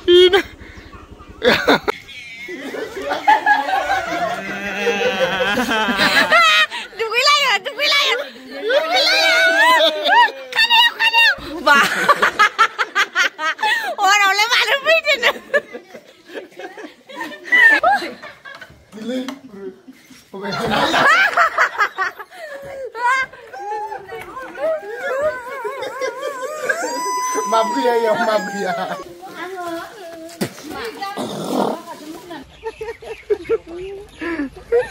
Ini. Bah. Orang lain mana pun Mabia ya, mabia.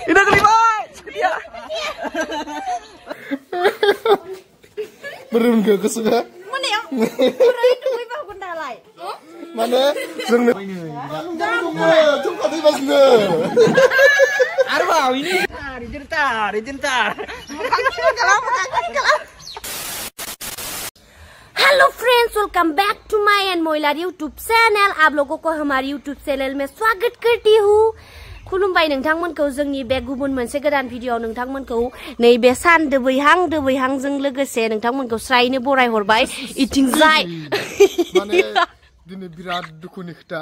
Ina kelima, dia. Berum gak kesuka? Mana ya? Berai itu ibu benda lain. Mana? Zengnya. Cepat mas ne. Arba ini. Dijentar. Hello friends, welcome back to my and मोइलार YouTube channel. आप लोगों को हमारे YouTube channel में स्वागत करती हूँ। खुलुमबाय नोंथांमोनखौ जोंनि बे गुबुन मोनसे गोदान भिडिअ नोंथांमोनखौ नैबे सान दोबैहांजों लोगोसे नोंथांमोनखौ स्रायनो बराय हरबाय इथिंजाय माने दिनै बिराद दुखुनि खोथा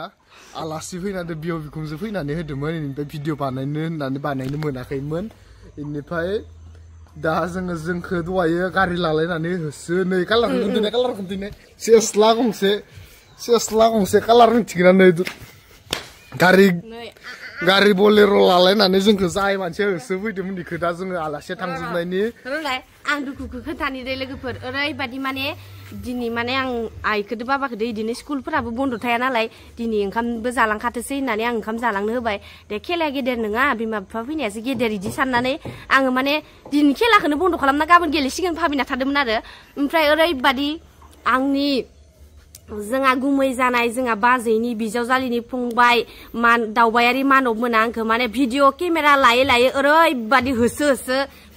आलासि फैनानै बियाव बिखुनजो फैनानै होदोंमोन इनिफ्राय भिडिअ बानायनो होननानै बानायनो मोनाखैमोन इनिफ्राय दा जोंखौ दहायो गारि लालायनानै होसो नै कालार खिन्थिनाय सेस्ला गंसे कालार मिथिगोना नै गारि बोलेर' लालायनानै जोंखौ जाय मानसिया होसो फैदोंमोन इखौ दा जोङो आलासिया थांजोबनायनि आं दुखुखौ खोन्थानि दे लोगोफोर ओरैबादि माने दिनै माने आं आइखोदो बाबाखोदो इदिनो स्कुलफोराबो बन्द थाया नालाय दिनै ओंखामबो जालांखाथोसै होननानै आं ओंखाम जालांनो होबाय दे खेलाया गेदेर नङा बिमा बिफा फैनायासो गेदेर इदि साननानै आङो माने दिनै खेलाखौनो बन्द खालामना गाबोन गेलेसिगोन भाबिना थादोंमोन आरो ओमफ्राय ओरैबादि आंनि जोंहा गुमै जानाय जोंहा बाजैनि बिजावजालिनि फंबाय दावबायारि मानब मोना आंखौ माने भिडिअ केमेरा लायै ओरैबादि होसो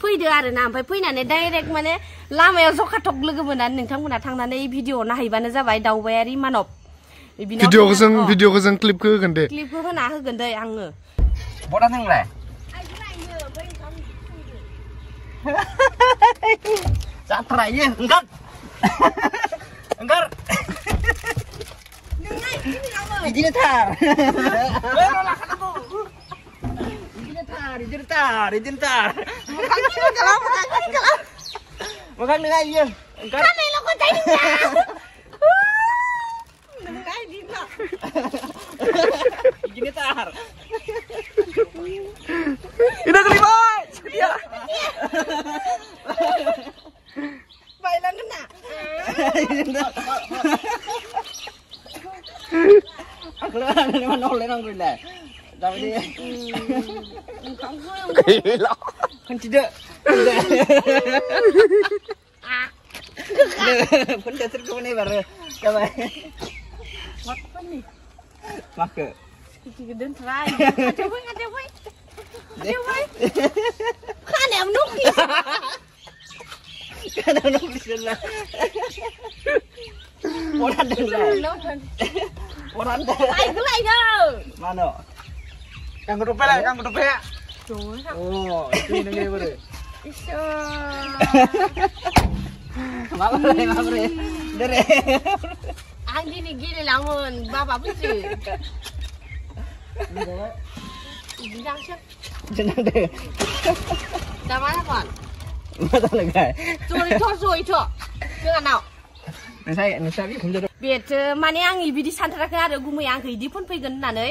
फैदो आरो ना ओमफ्राय फैनानै डाइरेक्ट माने लामायाव जखाथक लोगो मोननानै नोंथांमोना थांनानै भिडिअ नायहैबानो जाबाय दावबायारि मानब भिडिअखौ जों क्लिपखौ होगोन दे क्लिपखौ होना होगोन दे आङो बड़ा थांलाय जाथ्रायो ओंखार बिदिनो थार इदिनो थार मोखां नोङा इयो ओंखार बिदिनो Thar Ina kelima, dia. Bailan kena. Aku lah ni mana oleh orang gila. Tapi dia. Gila. Kan tidak. Pun dah terkau ni baru. Coba. Apa ni? Maka. Kita dan try. Ada boy. Kan yang nukis. Kan yang nukis lah. Orang dah. Orang dah. Ai cứ lại đâu. Mana? Yang kedua ya. Oh, ini dia baru. Iso. Maaf. Dere. Ang gini langun, bapak puji. Bilang siap. Jenang deh. Dah mana kon? Mana lagi? Sorry. Jangan nak. Saya không cho đâu. Bet माने आं बिदि सानथाराखै आरो गुमै आंखौ इदि फन फैगोन होननानै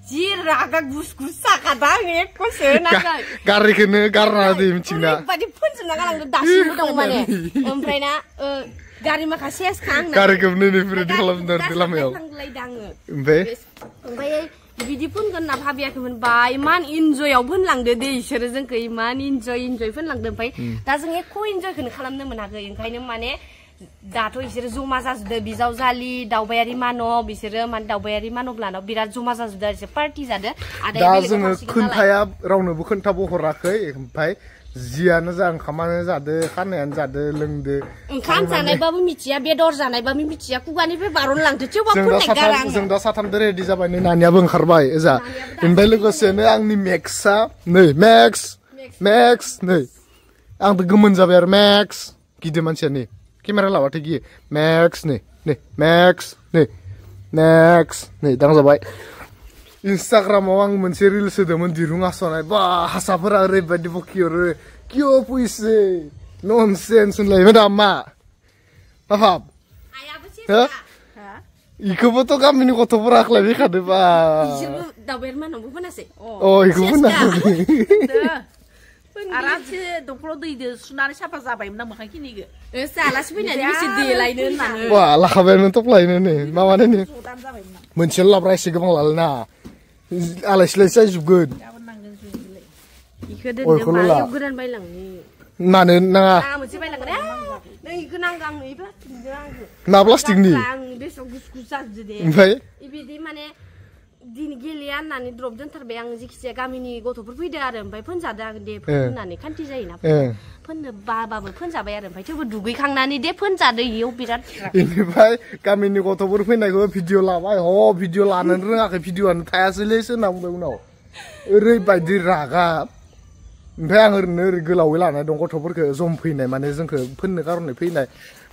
जि रागा गुस साखादा आं एकखौसो नागाय गारिखौनो गारना होदो मिथिना ओरैबादि फोनजोबना गालांदों दासिमबो दं माने ओमफ्राय ना गारि माखासे सेसखां गारिखौ नैनिफ्राय खालामदों लामायाव ओमफ्राय बिदि फोनगोन होनना भाबियाखैमोन बा इमान इन्जयआव फोनलांदो दे इसोरो जोंखौ इमान इन्जय फोनलांदो ओमफ्राय दा जों एख' इन्जयखौनो खालामनो मोनाखै ओंखायनो माने दाथ' इसोरो जमा जाजोबदो बिजावजालि दावबायारि मानब बिसोरो माने दावबायारि मानब लानाव बिराद जमा जाजोबदो आरो पार्टी जादो आरो दा जोङो खोन्थाया रावनोबो खोन्थाबो हराखै ओमफ्राय जियानो जा ओंखामानो जादो खानायानो जादो लोंदो ओंखाम जानायबाबो मिथिया बेदर जानायबाबो मिथिया खुगानिफ्राय बारन लांदो थेवबाबो फोननाय गारा आं जों दा साथामदो रेडि जाबाय नै नानियाबो ओंखारबाय ओजा ओमफ्राय लोगोसेनो आंनि मेक्सआ नै मेक्स नै आंबो गोमोन जाबाय आरो मेक्स गिदिर मानसिया नै Kamera lawaथाय गियो Max नै Max नै Next नै दांजाबाय Instagramआव आं मोनसे रिल्स होदोंमोन दिरुं आस'नाय बा हासाफोरा ओरैबायदि बखिहरो किय फैसे ननसेन्स होनलायबाय दा मा हाब हो इखौबोथ' गामिनि गथ'फोरा आख्लायबायखादो बा बिसोरबो दावबायर मानावबो फोनासै इखौ फोनाखै आरामसे दंखलाव दैदो सुनानै साफा जाबायमोन आं मोखांखिनिखो आलासि फैनानै बेसे देलायनो होननानै बा लाखाबायानो थप्लायनो नै माबानो नै मोनसेल' लाब्रा एसे गोबां लालायना आलाय-सिलाय जाजोबगोन इखो दोनदो मायाव गोदान बायलांनि मानो नाङा मोनसे बायलांगोन नै इखो नांगौ आंनो इ प्लास्टिकजों आंनो मा प्लास्टिकनि आं बेसेबां गुस गुस जाजोबदो दे ओमफ्राय बिदि माने दिनै गेलेया होननानै द्रप दोनथारबाय आं जेखिजाया गामिनि गथ'फोर फैदो आरो ओमफ्राय फोनजादो दे फोननानै खान्थि जायोना फोननो बाबाबो फोनजाबाय आरो ओमफ्य थेवबो दुगैखांनानै दे फोनजादो इयाव बिराद बेनिफ्राय गामिनि गथ'फोर फैनायखौ भिडिअ लाबाय भिडिअ लानो रोङाखै भिडिअआनो थायासैलै होनना बुंबाय उनाव ओरैबायदि रागा ओमफ्राय आं ओरैनो ओरै गोलावै लाना दं गथ'फोरखौ जम फैनाय माने जोंखौ फोननो कारनै फैनाय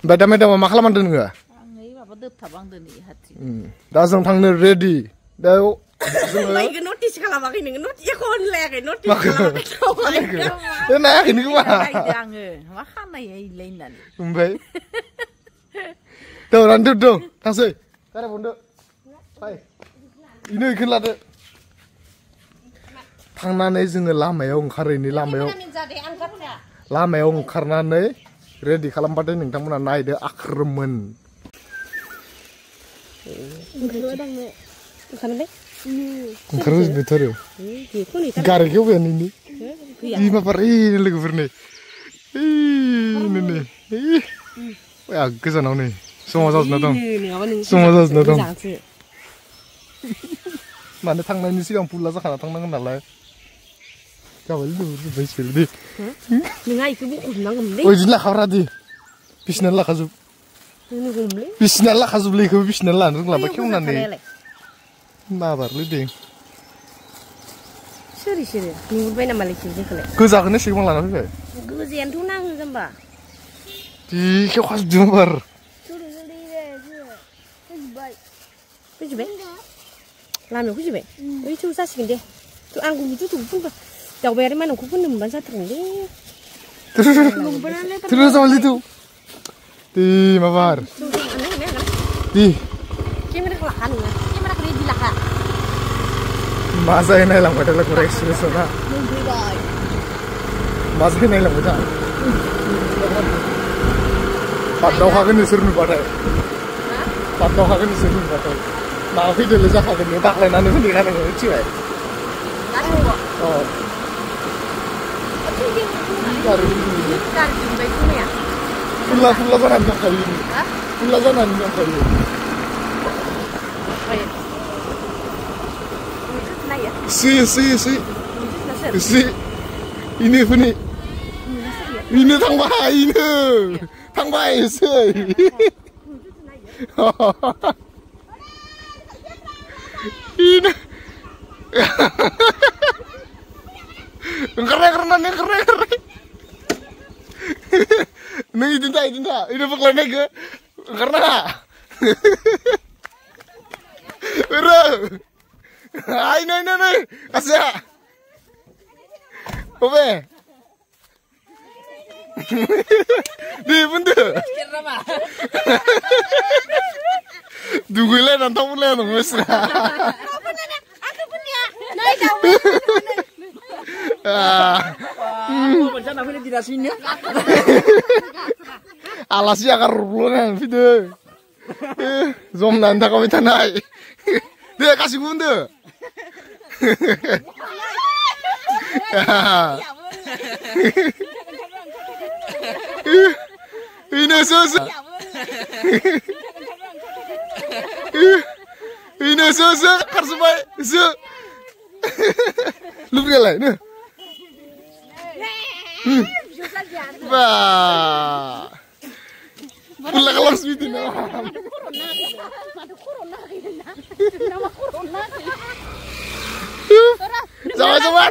ओमफ्राय दा मेदामा मा खालामदों नोङो आं ओइ माबा दोबथाबांदो नै हाथि दा जों थांनो रेडि दा जोङो नटिस खालामाखै नोङो एख' होनलायाखै नटिस खालामाखै नायाखै नोङो मा आङो मा खानाय इलाय होननानै ओमफ्राय दौ थांसै गारि बन्दो फाय इनो इखौनो लादो थांनानै जोङो लामायाव ओंखारहैनि लामायाव ओंखारनानै रेडि खालामबाथाय नोंथांमोना नायदो आख्रोममोन ओंखारबोजोबबायथ' आरो गारिखौ बेनि माबार लोगोफोरनि गोजानाव नै समा जाजोबना दं मानो थांनायनि सिगां पुला जाखाना थांनांगोन नालाय गाबोन नुहुरजोब्बाय सोरदि नोंहा इखौ बख'जोबनांगौमोनलै बिदिनो लाखाब्रा दि बिसिनानै लाखाजोब बिसिनानै लाखाजोबलै इखौबो बिसिनानै लानो रोंलाबा खेवनानै माबारलै दे सोर नुहुरबाय नामालाय जोंखौलाय गोजाखौनो सिगां लाना फैबाय गोजायानोथ' नाङो जेनबा दि खेवखाजोबदों बार फैजोबबाय लामायाव फैजोबबाय ओइथ' जासिगोन दे आं गुबुनथ' फुनबा दावबायारि मानावखौ फुननो मोनबानो जाथारगोन दे terus sama itu di mabar di kamera di laka masa ini lang pada lagu reaksi sana masa ini lang pada patau kagen di seru pada patau kagen di seru pada mau video lezat kagen ni tak lain anu ni kan yang lucu ya oh dari baiknya ya pulang kan anak kali ini pulang kan anak kali ini si ini tang bai sih ini keren nih itu ini pokoknya ke karena ini kasih apa di bener dugulan nantang punya nong mesra alasnya akar ruplonan video zoom nanta kami tanai dia kasih bunda ini susah karsubai lu berapa ini bah pulang kelas itu sama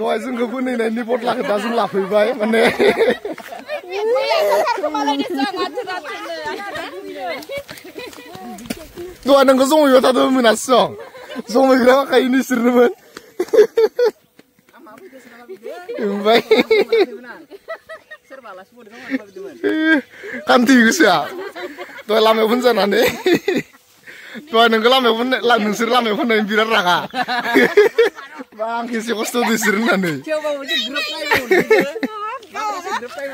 Doi जोंखौ फोनैनायनि बदलाखौ दा जों लाफैबाय माने दहाय नोंखौ जमायबाय थादोंमोन मोनासै जमायग्रा माखायो नोंसोरनोमोन ओमफ्राय कान्ति गोसोआ दहाय लामायाव फोनजानानै दहाय नोंखौ लामायाव नोंसोर लामायाव फोननायनि बिराद रागा Bang, kisi kosto disuruh nane. Coba udah grup lain. Grup lain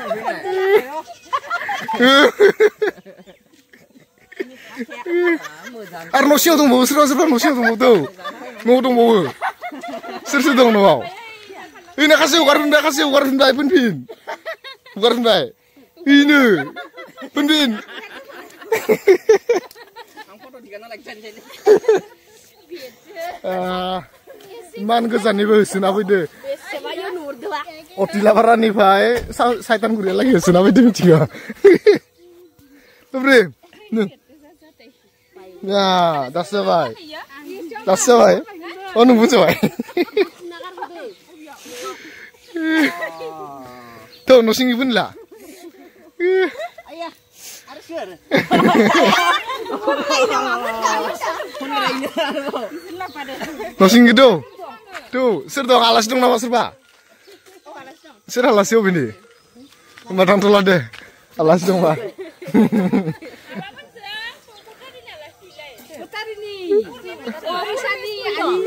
Arno siapa tuh mau serba no siapa tuh mau tuh mau serba dong no mau. Ini kasih ukar rendah pun ukar rendah. Ini pun Man goजाननिबो होसोना फैदो अतिलाबारानिफ्राय साइतानगुरिया लागै होसोना फैदो मिथिगौ ओमफ्राय या दासो जाबाय अ नोंबो जाबाय थ' न' सिंनि बुनला न' सिंनि tuh, ser dong alas dong nama serba. Ser alas siapa ini? Matang tulah deh, alas dong pak.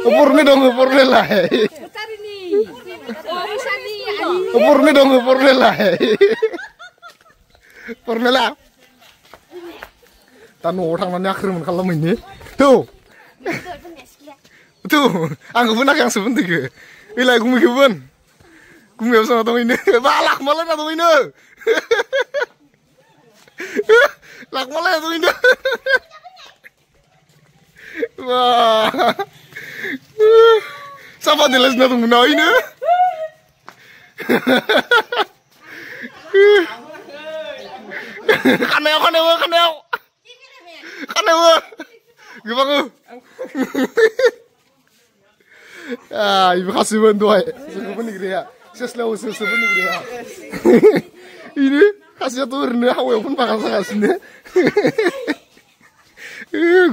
Upurnya dong, upurnya lah. Upurnya dong, upurnya lah. Upurnya lah. Tanu orang nanya kerumunan kalau ini, tuh. Tuh, aku pun yang sebentar. Ilai gumi kebun, gumi apa sama ini? Balak malah atau ini? Lak malah atau ini? Wah, siapa jelas natu guna ini? Kaneo, gimana? Ah, ibu kasih bantuan. Sungguh negeri ya. Sesuatu negeri ya. Ini kasih tuh rendah hawa pun bakal sangat sini.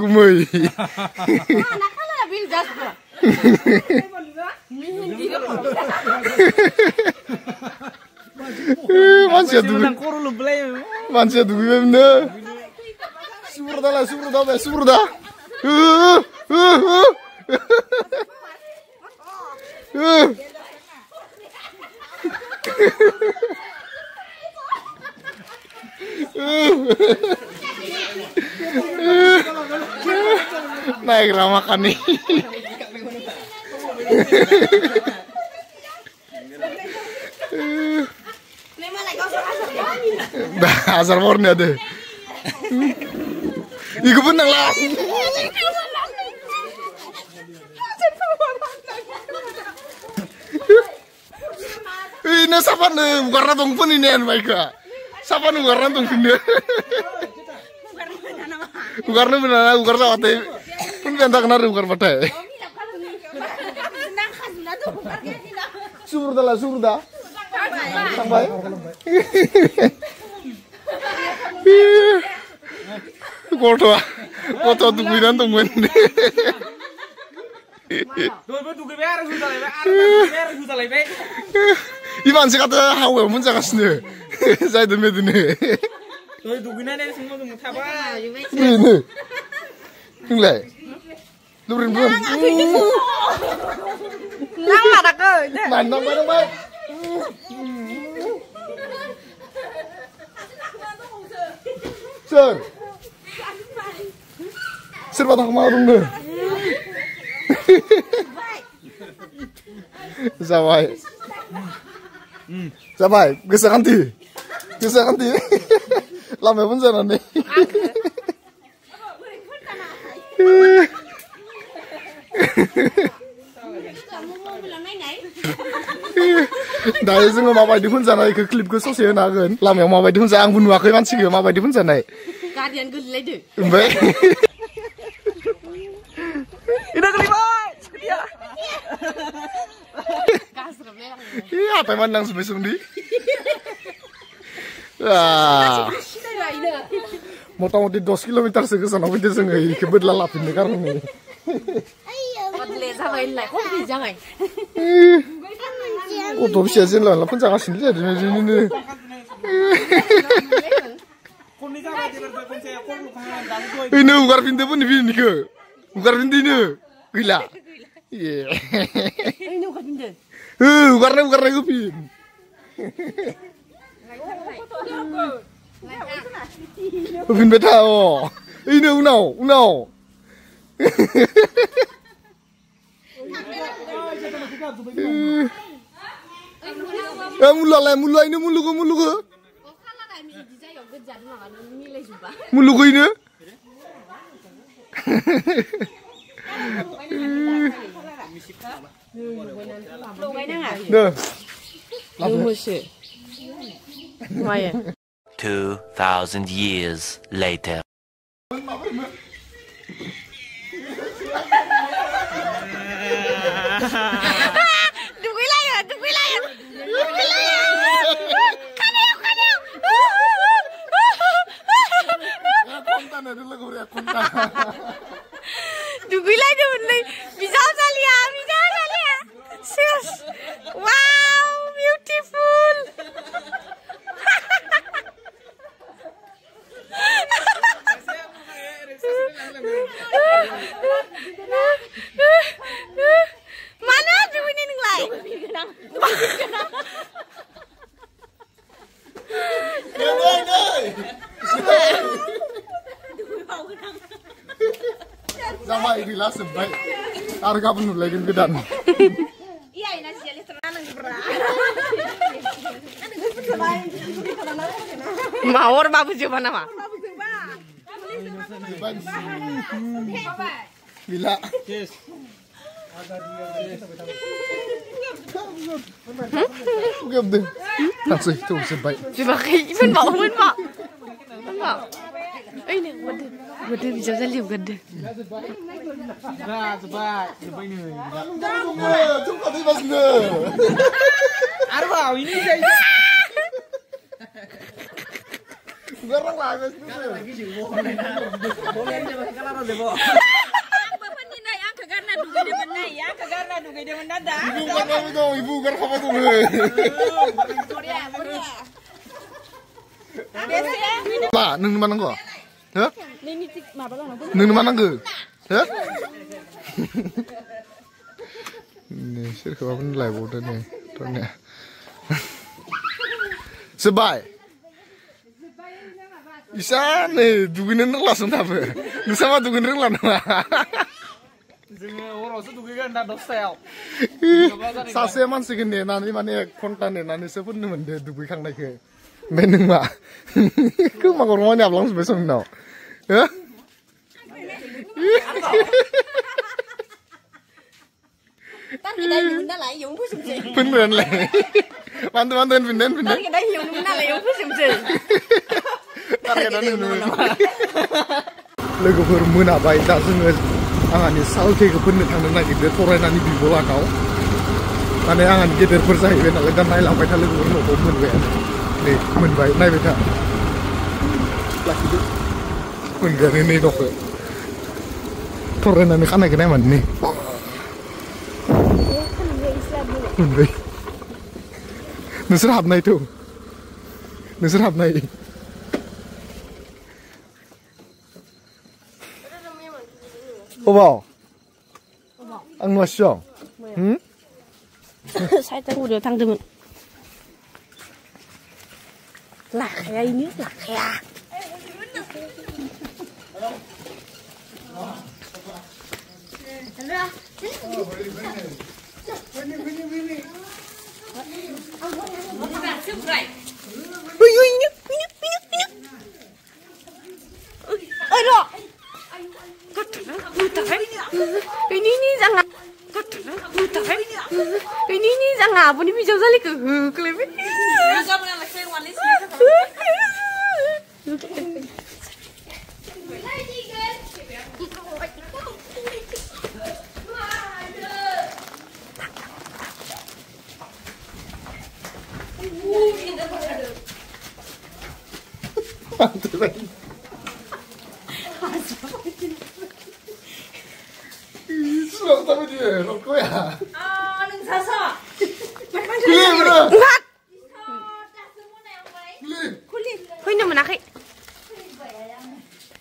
Gumai. Anak kalau habis jas bro. Manusia tuh gimana? Subur dah. Naik ramakan nih. Asar warna deh. Iku pun nang lah. Ini siapa nih? Bukan ratong pun ini an mereka. Siapa nih bukan ratong ini? Bukan benar, bukan lawat. Pun biasa kenal bukan pada. Subur dah. Sampai. Koto tuh bilang tungguin. Iman sih kata hawa pun jangan sini. Saya demi ini. Ini. Tinggal. Lurin belum. Nama tak ke? Mandang. Sir batang kemarung deh. Sampai, geser kanti. Lama pun sana nih. Dari semua apa di pun sana ke klip ke sosial nagen. Lama yang apa di pun saya anggun wakai manci ke apa di pun sana. Kalian gue lede. Baik. Ini kelima. Mata mandang sebesung di. Wah. Mota-moti 10 kilometer sekesan aku itu sengai kebet lalapin nih karena ini. Padle sama ini lah, kok bisa nggak? Oh, tuh bisa sih lah, lapun jangan sini aja ini. Ini ugar pintu pun ini ke, ugar pintu ini, gila. Iya. Ini ugar pintu. Ugarnya gue pin. Pin beta oh, ini unau. Mula ini mulu ke. Mulu ke ini. Dah. 2,000 years later. Dugulai dia bener, bisa salia. Serius, wow, beautiful. Mana duit ini ngelai? Sama ini lah sebaik. Harga penuh lagi gedan. Iya, ini sih lihat terang berat. Mawar babu coba nama. Bila. Yes. Gap deh. Langsung itu sebaik. Coba kayak pun mau. Ini waduh bisa jadi gede. Nah, coba ini. Coba di mas ne. Arba, ini kayak. Garang lah mas ne. Boleh aja kalah ada bo. Bapak ni naik angka karena duga dia menai ya, karena duga dia mendadak. Ibu kamu tuh, ibu garang apa tuh? Korea. Pak, neng mana kok? Hah? Neng mana ke? Hah? Nih, sih kalau pun live udah nih, tuh nih. Sebaik. Isa nih, duginin langsung apa? Sama duginin lah. Jangan orang itu juga nggak dosel. Saseman sih gini, nanti mana kontan nih, nanti sepun nih mende dugi kang naik ke. Meneng mak. Kau mak rumahnya abang sebesar nau. Ya? Kan kita hiung dah lah, hiung pun sih. Beneran lah. Bantuan pindahan. Kan kita hiung dah lah, hiung pun sih. Targetan dulu. Lagu bermuna baik tak sengaja. Angan sal ke kebenet tangan lagi dia torai nani di bola kau. Ane angan kita bersaing dengan ledan naik lampai lagu bermuna komen we. Nih, men baik naik beta. Lagi tu. Penggan ini dok. Torai nani kan nak kena mana ni? Baik. Nusrah naik tu. Nusrah naik. Oba. Ang masyo. 살짝 우려 당듬은. 라야 이니 라야. Ini jangan. Ini jangan apa ni bijak sekali ke klip. Sudah tapi dia, rokok ya. neng sasa. Beli bro. Enggak. Beli. Fैनो मोनाखै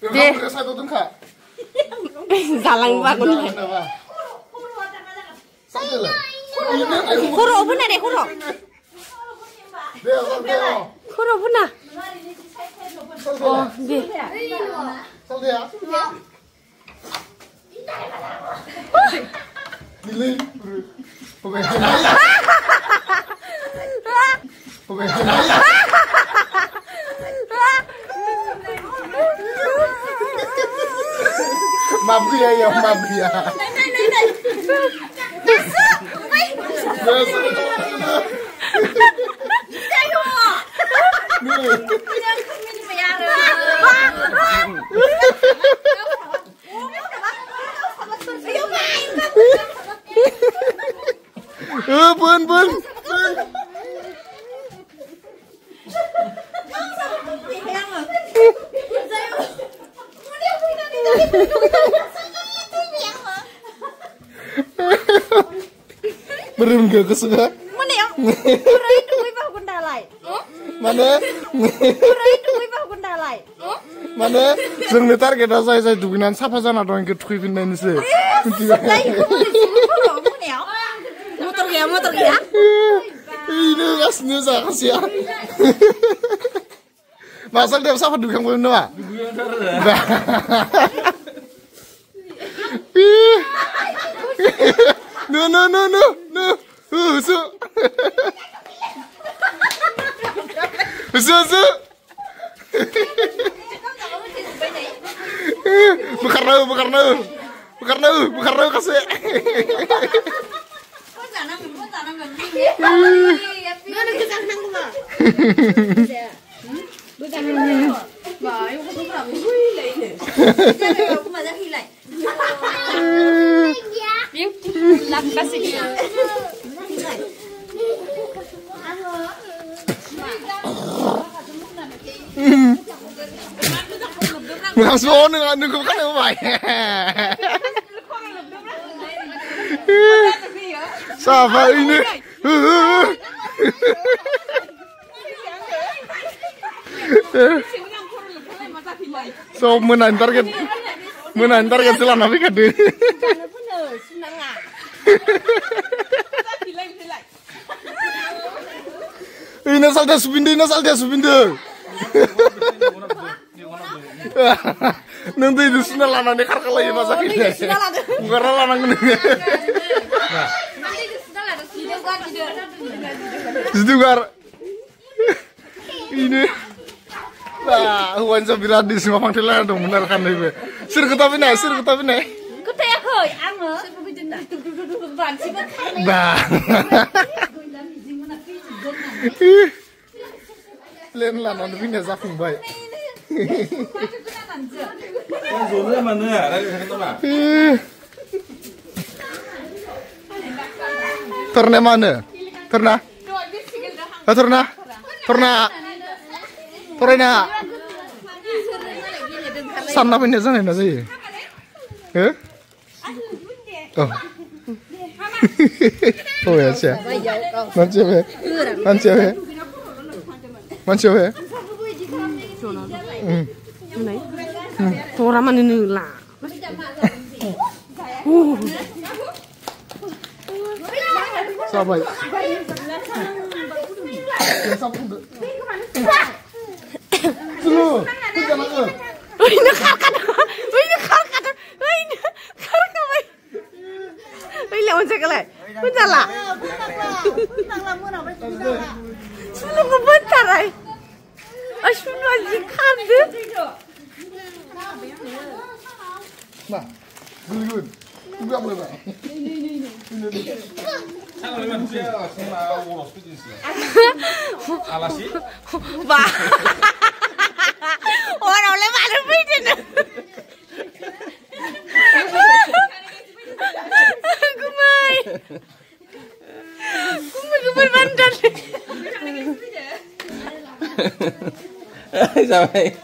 Deh. Kamu satu tuh kak. जालां बागोन Sampai lah. खर'आव बोना दे खर' Deh, sampai. खर'आव बोना अ दे Sampai ya. Beli. Oke. Oke. Mabria ya, mabria. Bun. Berim gak kesuka? Mana yang? Kurai duit bah gundalai. Mana? Kurai duit bah gundalai. Mana? जोंनि टारगेटआ जाय दुगैनानै साफा जाना दं इखौ थुखैफिननायनिसो। Motor gaya. Ini gasnya zakasya. Masal dia safa dugang nawa? No. Su. Bukarna kasih. Langsung orang nunggu kan yang baik. Siapa ini? So menantar kan selama apa kade? Ini salda subindu. Nanti itu sudah lana nekar kalau ya masa ini. Bukan lana ini. Sedugar. Ini. Nah, Wan Sabira di semua panggilan dong benar kan itu. Sir ketapi nih. Ketaya koi, anu. Bah. Len lana ini zafung baik. Zonya mana ya? Lagi kata apa? Terna mana? Terna. Sana punya sana nasi. Oh. Oh ya siapa? Nanti apa? Này. Tora mana ni lah. Sabai. Ini karkan. Lewat sekali. Bentar lah. Sudah bentar lah. Asyik lagi kande. Nah, good. Enggak boleh, Pak. Alasi? Bah. Orang oleh mana pun Kumai bandar. Sampai